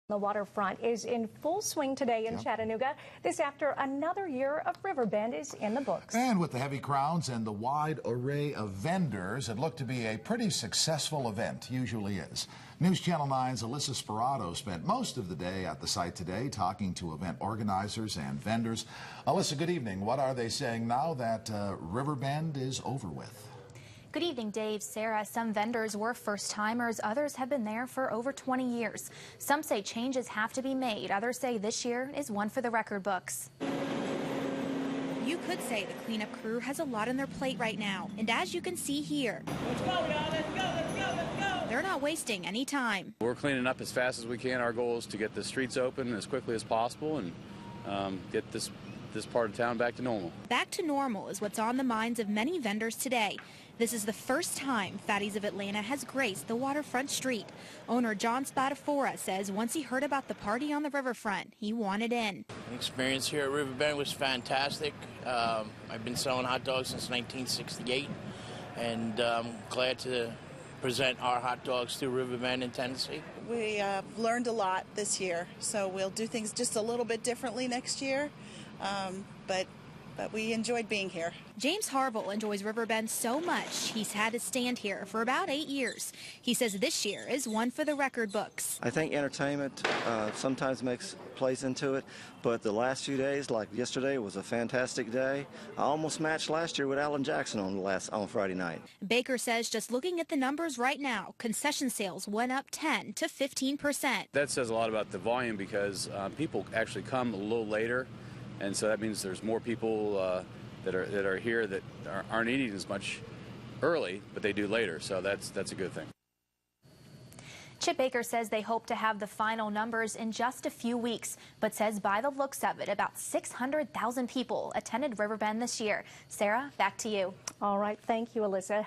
The waterfront is in full swing today in Chattanooga. This after another year of Riverbend is in the books. And with the heavy crowds and the wide array of vendors, it looked to be a pretty successful event, usually is. News Channel 9's Alyssa SpiratoThe spent most of the day at the site today talking to event organizers and vendors. Alyssa, good evening. What are they saying now that Riverbend is over with? Good evening, Dave, Sarah. Some vendors were first-timers. Others have been there for over 20 years. Some say changes have to be made. Others say this year is one for the record books. You could say the cleanup crew has a lot on their plate right now. And as you can see here, let's go, y'all. Let's go, let's go, let's go. They're not wasting any time. We're cleaning up as fast as we can. Our goal is to get the streets open as quickly as possible and get this part of town back to normal. Back to normal is what's on the minds of many vendors today. This is the first time Fatty's of Atlanta has graced the waterfront street. Owner John Spadafora says once he heard about the party on the riverfront, he wanted in. The experience here at Riverbend was fantastic. I've been selling hot dogs since 1968, and I'm glad to present our hot dogs to Riverbend in Tennessee. We learned a lot this year, so we'll do things just a little bit differently next year, but we enjoyed being here. James Harvell enjoys Riverbend so much he's had to stand here for about 8 years. He says this year is one for the record books. I think entertainment sometimes plays into it, but the last few days, like yesterday, was a fantastic day. I almost matched last year with Alan Jackson on Friday night. Baker says just looking at the numbers right now, concession sales went up 10 to 15%. That says a lot about the volume because people actually come a little later. And so that means there's more people that are here that aren't eating as much early, but they do later. So that's a good thing. Chip Baker says they hope to have the final numbers in just a few weeks, but says by the looks of it, about 600,000 people attended Riverbend this year. Sarah, back to you. All right. Thank you, Alyssa.